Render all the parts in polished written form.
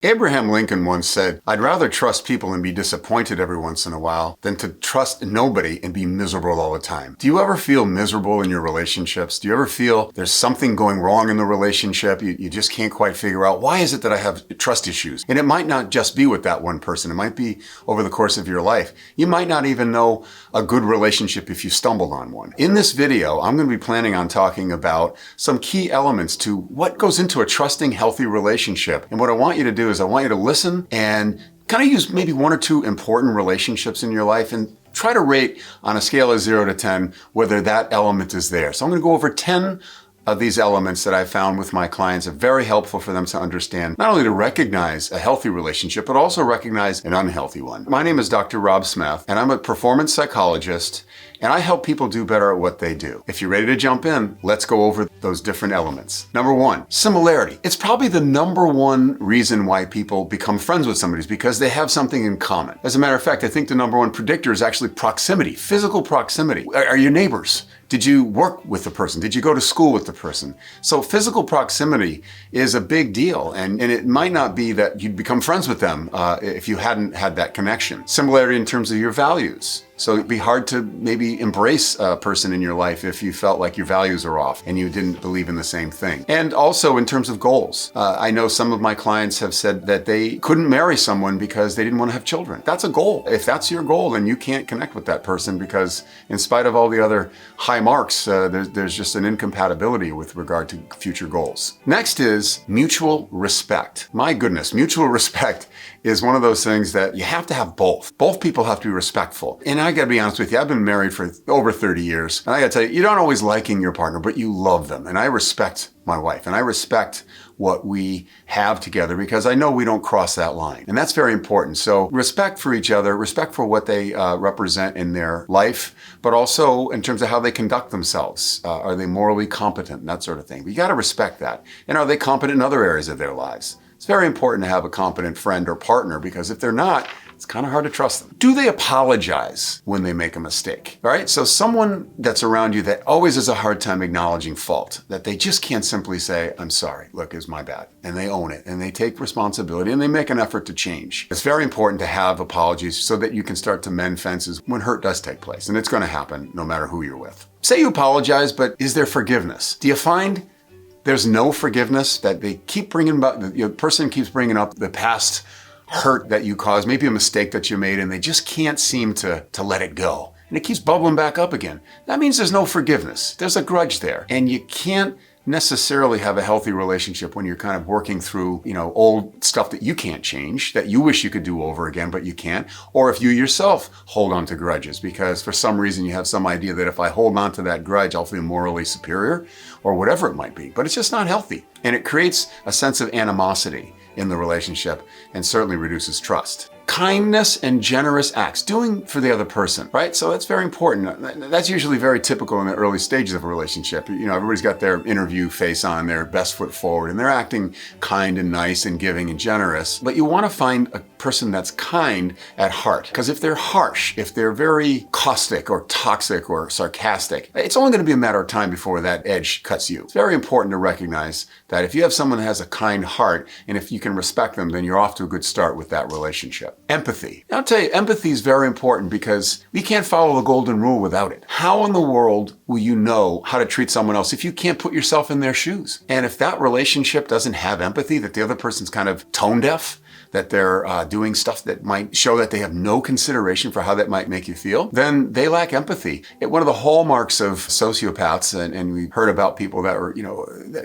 Abraham Lincoln once said, "I'd rather trust people and be disappointed every once in a while than to trust nobody and be miserable all the time." Do you ever feel miserable in your relationships? Do you ever feel there's something going wrong in the relationship? You just can't quite figure out, why is it that I have trust issues? And it might not just be with that one person. It might be over the course of your life. You might not even know a good relationship if you stumbled on one. In this video, I'm going to be planning on talking about some key elements to what goes into a trusting, healthy relationship. And what I want you to do is I want you to listen and kind of use maybe one or two important relationships in your life and try to rate on a scale of 0 to 10 whether that element is there. So I'm going to go over 10 of these elements that I found with my clients are very helpful for them to understand, not only to recognize a healthy relationship, but also recognize an unhealthy one. My name is Dr. Rob Smith, and I'm a performance psychologist, and I help people do better at what they do. If you're ready to jump in, let's go over those different elements. Number one, similarity. It's probably the number one reason why people become friends with somebody is because they have something in common. As a matter of fact, I think the number one predictor is actually proximity, physical proximity. Are your neighbors? Did you work with the person? Did you go to school with the person? So physical proximity is a big deal, and it might not be that you'd become friends with them if you hadn't had that connection. Similarity in terms of your values. So it'd be hard to maybe embrace a person in your life if you felt like your values are off and you didn't believe in the same thing. And also in terms of goals. I know some of my clients have said that they couldn't marry someone because they didn't want to have children. That's a goal. If that's your goal, then you can't connect with that person because in spite of all the other high marks, there's just an incompatibility with regard to future goals. Next is mutual respect. My goodness, mutual respect is one of those things that you have to have both. Both people have to be respectful. And I gotta be honest with you, I've been married for over 30 years. And I gotta tell you don't always liking your partner, but you love them. And I respect my wife and I respect what we have together because I know we don't cross that line. And that's very important. So respect for each other, respect for what they represent in their life, but also in terms of how they conduct themselves. Are they morally competent and that sort of thing? But you gotta respect that. And are they competent in other areas of their lives? It's very important to have a competent friend or partner because if they're not, it's kind of hard to trust them. Do they apologize when they make a mistake? All right, so someone that's around you that always has a hard time acknowledging fault, that they just can't simply say, "I'm sorry, look, it's my bad." And they own it and they take responsibility and they make an effort to change. It's very important to have apologies so that you can start to mend fences when hurt does take place. And it's going to happen no matter who you're with. Say you apologize, but is there forgiveness? Do you find there's no forgiveness, that they keep bringing about, the person keeps bringing up the past hurt that you caused, maybe a mistake that you made, and they just can't seem to let it go. And it keeps bubbling back up again. That means there's no forgiveness. There's a grudge there. And you can't necessarily have a healthy relationship when you're kind of working through, old stuff that you can't change, that you wish you could do over again, but you can't. Or if you yourself hold on to grudges because for some reason you have some idea that if I hold on to that grudge, I'll feel morally superior or whatever it might be. But it's just not healthy. And it creates a sense of animosity in the relationship and certainly reduces trust. Kindness and generous acts, doing for the other person, right? So that's very important. That's usually very typical in the early stages of a relationship. Everybody's got their interview face on, their best foot forward, and they're acting kind and nice and giving and generous. But you want to find a person that's kind at heart. Because if they're harsh, if they're very caustic or toxic or sarcastic, it's only going to be a matter of time before that edge cuts you. It's very important to recognize that if you have someone that has a kind heart, and if you can respect them, then you're off to a good start with that relationship. Empathy. I'll tell you, empathy is very important because we can't follow the golden rule without it. How in the world will you know how to treat someone else if you can't put yourself in their shoes? And if that relationship doesn't have empathy, that the other person's kind of tone deaf, that they're doing stuff that might show that they have no consideration for how that might make you feel, then they lack empathy. One of the hallmarks of sociopaths, and we heard about people that were,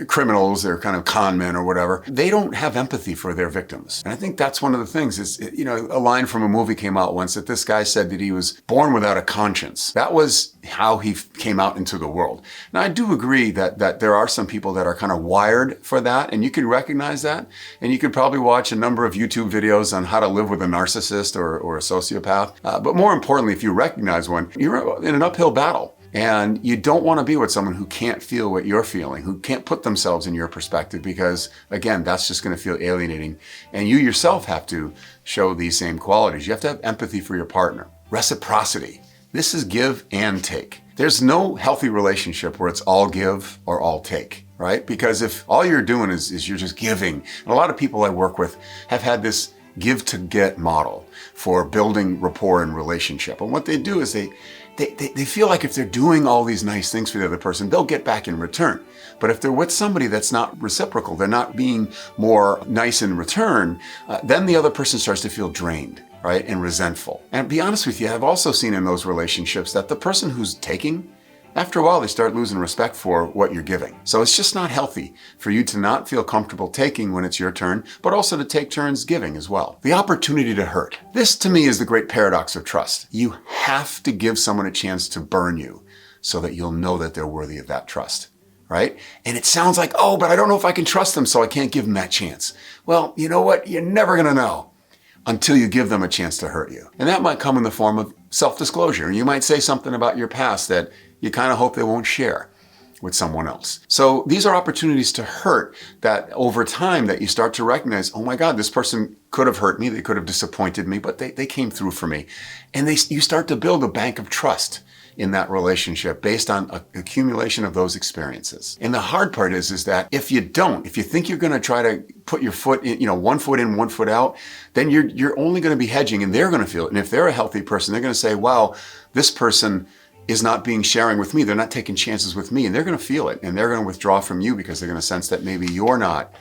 criminals, they're kind of con men or whatever, they don't have empathy for their victims. And I think that's one of the things is, a line from a movie came out once that this guy said that he was born without a conscience. That was how he came out into the world. Now, I do agree that there are some people that are kind of wired for that, and you can recognize that, and you could probably watch a number of YouTube videos on how to live with a narcissist or a sociopath. But more importantly, if you recognize one, you're in an uphill battle. And you don't want to be with someone who can't feel what you're feeling, who can't put themselves in your perspective, because again, that's just going to feel alienating. And you yourself have to show these same qualities. You have to have empathy for your partner. Reciprocity. This is give and take. There's no healthy relationship where it's all give or all take. right? Because if all you're doing is you're just giving, and a lot of people I work with have had this give to get model for building rapport and relationship. And what they do is they feel like if they're doing all these nice things for the other person, they'll get back in return. But if they're with somebody that's not reciprocal, they're not being more nice in return, then the other person starts to feel drained, right? And resentful. And to be honest with you, I've also seen in those relationships that the person who's taking, after a while, they start losing respect for what you're giving. So it's just not healthy for you to not feel comfortable taking when it's your turn, but also to take turns giving as well. The opportunity to hurt. This to me is the great paradox of trust. You have to give someone a chance to burn you so that you'll know that they're worthy of that trust, right? And it sounds like, oh, but I don't know if I can trust them, so I can't give them that chance. Well, you know what? You're never gonna know until you give them a chance to hurt you. And that might come in the form of self-disclosure. You might say something about your past that you kind of hope they won't share with someone else. So these are opportunities to hurt that over time that you start to recognize, oh my God, this person could have hurt me, they could have disappointed me, but they came through for me. And you start to build a bank of trust in that relationship based on an accumulation of those experiences. And the hard part is that if you think you're gonna try to put your foot in, one foot in, one foot out, then you're only gonna be hedging and they're gonna feel it. And if they're a healthy person, they're gonna say, wow, this person is not being sharing with me. They're not taking chances with me, and they're going to feel it, and they're going to withdraw from you because they're going to sense that maybe you're not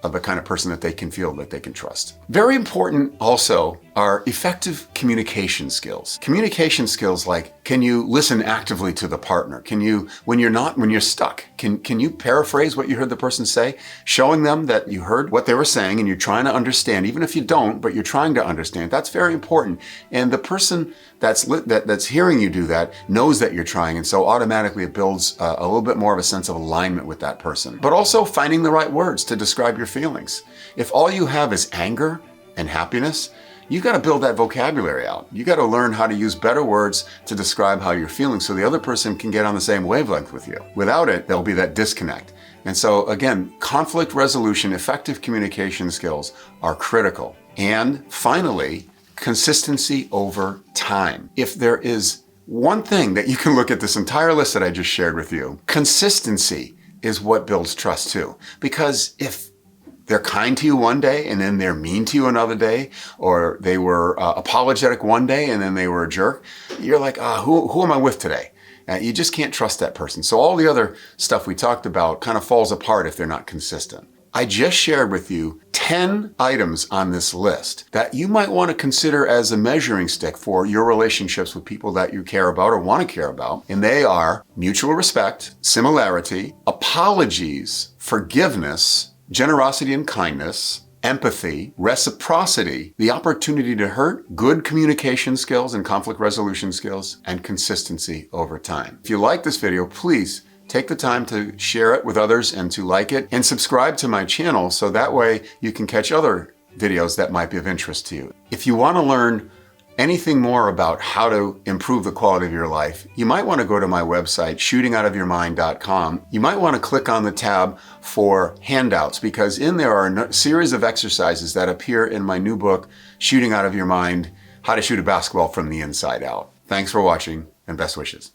the kind of person that they can feel, that they can trust. Very important also are effective communication skills. Communication skills like, can you listen actively to the partner? Can you, when you're stuck, can you paraphrase what you heard the person say? Showing them that you heard what they were saying and you're trying to understand, even if you don't, but you're trying to understand. That's very important. And the person that's hearing you do that knows that you're trying, and so automatically it builds a little bit more of a sense of alignment with that person. But also finding the right words to describe your feelings. If all you have is anger and happiness, you got to build that vocabulary out. You got to learn how to use better words to describe how you're feeling so the other person can get on the same wavelength with you. Without it, there'll be that disconnect. And so again, conflict resolution, effective communication skills are critical. And finally, consistency over time. If there is one thing that you can look at this entire list that I just shared with you, consistency is what builds trust too. Because if they're kind to you one day and then they're mean to you another day, or they were apologetic one day and then they were a jerk, you're like, who am I with today? You just can't trust that person. So all the other stuff we talked about kind of falls apart if they're not consistent. I just shared with you 10 items on this list that you might want to consider as a measuring stick for your relationships with people that you care about or want to care about. And they are mutual respect, similarity, apologies, forgiveness, generosity and kindness, empathy, reciprocity, the opportunity to hurt, good communication skills and conflict resolution skills, and consistency over time. If you like this video, please take the time to share it with others and to like it and subscribe to my channel so that way you can catch other videos that might be of interest to you. If you want to learn anything more about how to improve the quality of your life, you might want to go to my website, shootingoutofyourmind.com. You might want to click on the tab for handouts because in there are a series of exercises that appear in my new book, Shooting Out of Your Mind, How to Shoot a Basketball from the Inside Out. Thanks for watching and best wishes.